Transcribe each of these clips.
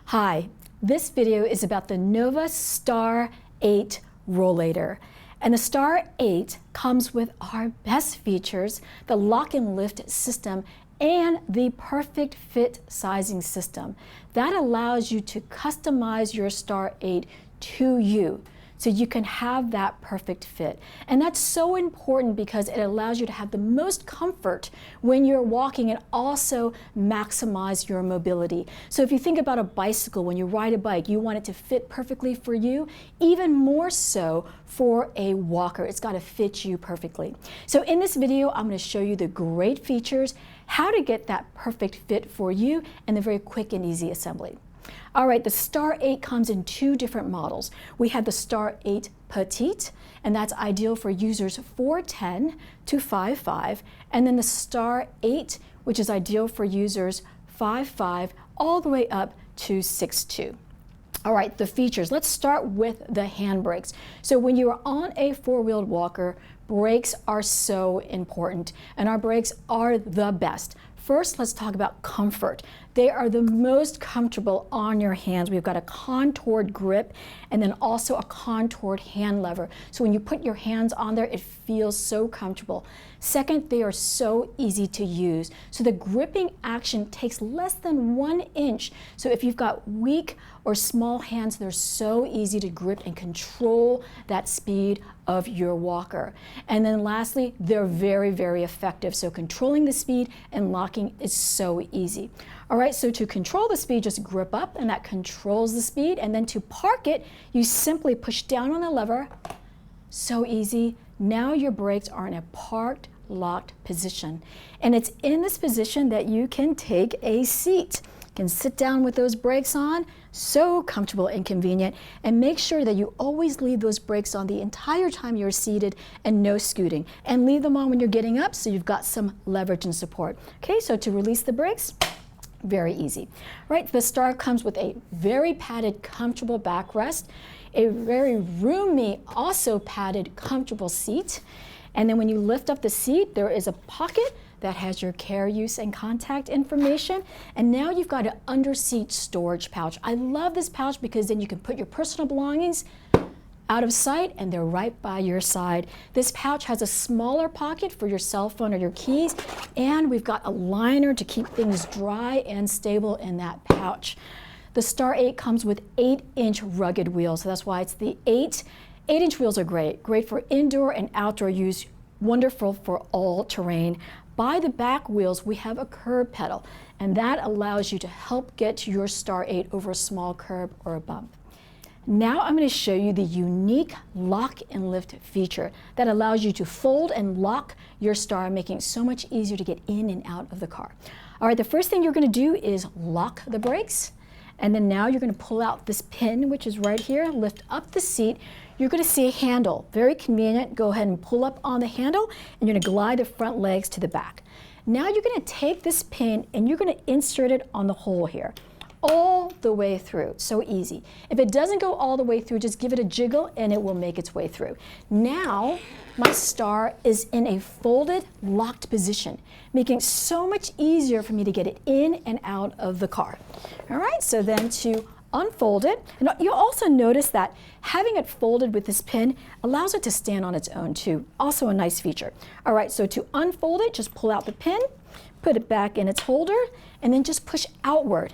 Hi, this video is about the Nova Star 8 Rollator. And the Star 8 comes with our best features, the lock and lift system and the perfect fit sizing system. That allows you to customize your Star 8 to you, so you can have that perfect fit. And that's so important because it allows you to have the most comfort when you're walking and also maximize your mobility. So if you think about a bicycle, when you ride a bike, you want it to fit perfectly for you, even more so for a walker. It's got to fit you perfectly. So in this video, I'm going to show you the great features, how to get that perfect fit for you, and the very quick and easy assembly. All right, the Star 8 comes in two different models. We have the Star 8 Petite, and that's ideal for users 4'10" to 5'5", and then the Star 8, which is ideal for users 5'5", all the way up to 6'2". All right, the features. Let's start with the hand brakes. So when you are on a four-wheeled walker, brakes are so important, and our brakes are the best. First, let's talk about comfort. They are the most comfortable on your hands. We've got a contoured grip and then also a contoured hand lever. So when you put your hands on there, it feels so comfortable. Second, they are so easy to use. So the gripping action takes less than 1 inch. So if you've got weak or small hands, they're so easy to grip and control that speed of your walker. And then lastly, they're very, very effective. So controlling the speed and locking is so easy. All right, so to control the speed, just grip up and that controls the speed. And then to park it, you simply push down on the lever. So easy. Now your brakes are in a parked, locked position. And it's in this position that you can take a seat. You can sit down with those brakes on, so comfortable and convenient. And make sure that you always leave those brakes on the entire time you're seated and no scooting. And leave them on when you're getting up so you've got some leverage and support. Okay, so to release the brakes, very easy. Right, the Star comes with a very padded, comfortable backrest, a very roomy, also padded, comfortable seat. And then when you lift up the seat, there is a pocket that has your care, use, and contact information. And now you've got an under-seat storage pouch. I love this pouch because then you can put your personal belongings out of sight and they're right by your side. This pouch has a smaller pocket for your cell phone or your keys, and we've got a liner to keep things dry and stable in that pouch. The Star 8 comes with 8-inch rugged wheels, so that's why it's the 8. 8-inch wheels are great for indoor and outdoor use, wonderful for all terrain. By the back wheels, we have a curb pedal, and that allows you to help get your Star 8 over a small curb or a bump. Now I'm going to show you the unique lock and lift feature that allows you to fold and lock your Star, making it so much easier to get in and out of the car. All right, the first thing you're going to do is lock the brakes, and then now you're going to pull out this pin, which is right here, lift up the seat. You're going to see a handle, very convenient. Go ahead and pull up on the handle, and you're going to glide the front legs to the back. Now you're going to take this pin and you're going to insert it on the hole here, all the way through. So easy. If it doesn't go all the way through, just give it a jiggle and it will make its way through. Now my Star is in a folded, locked position, making it so much easier for me to get it in and out of the car. All right, so then to unfold it, and you'll also notice that having it folded with this pin allows it to stand on its own too. Also a nice feature. All right, so to unfold it, just pull out the pin, put it back in its holder, and then just push outward.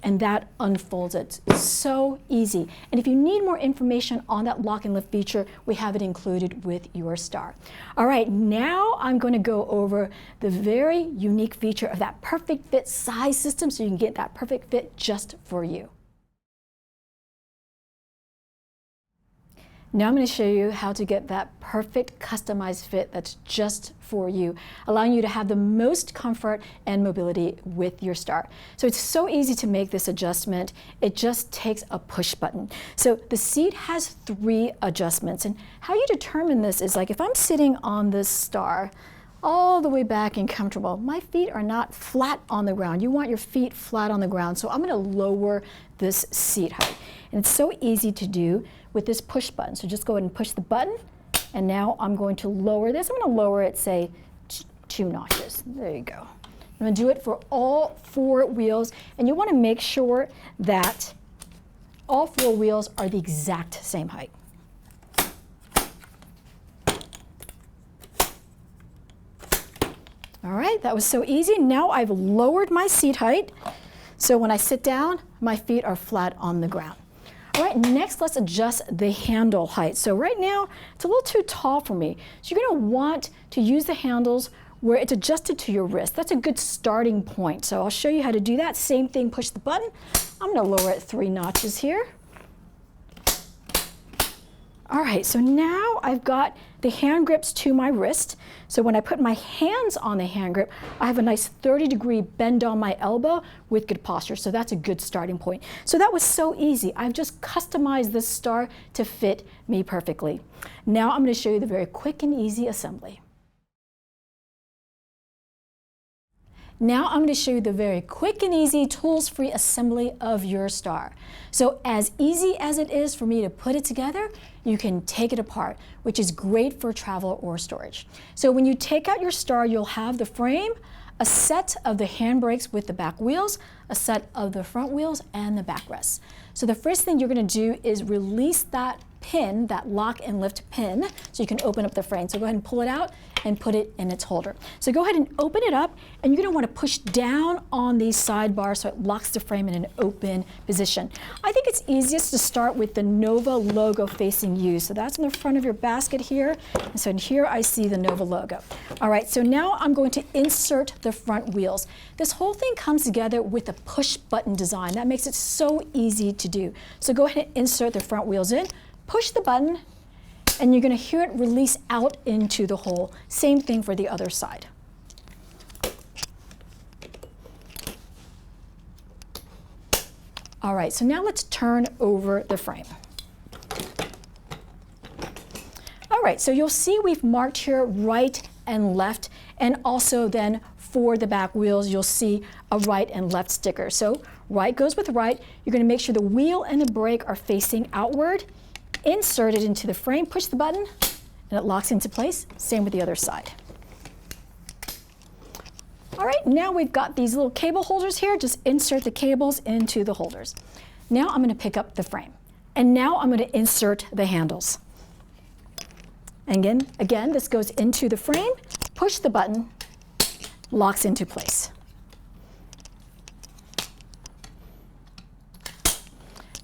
And that unfolds it. So easy. And if you need more information on that lock and lift feature, we have it included with your Star. All right, now I'm going to go over the very unique feature of that perfect fit size system so you can get that perfect fit just for you. Now I'm going to show you how to get that perfect customized fit that's just for you, allowing you to have the most comfort and mobility with your Star. So it's so easy to make this adjustment. It just takes a push button. So the seat has 3 adjustments, and how you determine this is like if I'm sitting on this Star all the way back and comfortable, my feet are not flat on the ground. You want your feet flat on the ground, so I'm going to lower this seat height. And it's so easy to do with this push button. So just go ahead and push the button, and now I'm going to lower this. I'm going to lower it, say, 2 notches. There you go. I'm going to do it for all 4 wheels, and you want to make sure that all 4 wheels are the exact same height. All right, that was so easy. Now I've lowered my seat height, so when I sit down, my feet are flat on the ground. All right, next let's adjust the handle height. So right now, it's a little too tall for me. So you're gonna want to use the handles where it's adjusted to your wrist. That's a good starting point. So I'll show you how to do that. Same thing, push the button. I'm gonna lower it 3 notches here. All right, so now I've got the hand grips to my wrist. So when I put my hands on the hand grip, I have a nice 30-degree bend on my elbow with good posture. So that's a good starting point. So that was so easy. I've just customized this star to fit me perfectly. Now I'm going to show you the very quick and easy assembly. Now I'm going to show you the very quick and easy tools-free assembly of your star. So as easy as it is for me to put it together, you can take it apart, which is great for travel or storage. So when you take out your star, you'll have the frame, a set of the handbrakes with the back wheels, a set of the front wheels, and the backrests. So the first thing you're going to do is release that pin, that lock and lift pin, so you can open up the frame. So go ahead and pull it out and put it in its holder. So go ahead and open it up, and you're going to want to push down on these sidebars so it locks the frame in an open position. I think it's easiest to start with the Nova logo facing you. So that's in the front of your basket here. And so in here I see the Nova logo. All right, so now I'm going to insert the front wheels. This whole thing comes together with a push button design. That makes it so easy to do. So go ahead and insert the front wheels in, push the button, and you're going to hear it release out into the hole. Same thing for the other side. All right, so now let's turn over the frame. All right, so you'll see we've marked here right and left, and also then for the back wheels, you'll see a right and left sticker. So right goes with right. You're going to make sure the wheel and the brake are facing outward. Insert it into the frame, push the button, and it locks into place. Same with the other side. All right, now we've got these little cable holders here. Just insert the cables into the holders. Now I'm going to pick up the frame. And now I'm going to insert the handles. And again, this goes into the frame, push the button, locks into place.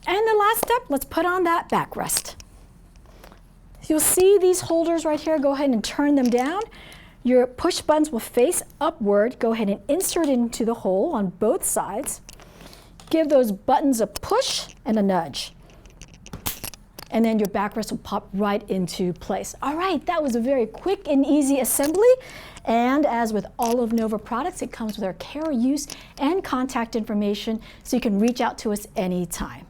And the last step, let's put on that backrest. You'll see these holders right here. Go ahead and turn them down. Your push buttons will face upward. Go ahead and insert it into the hole on both sides. Give those buttons a push and a nudge. And then your backrest will pop right into place. All right, that was a very quick and easy assembly. And as with all of Nova products, it comes with our care, use, and contact information, so you can reach out to us anytime.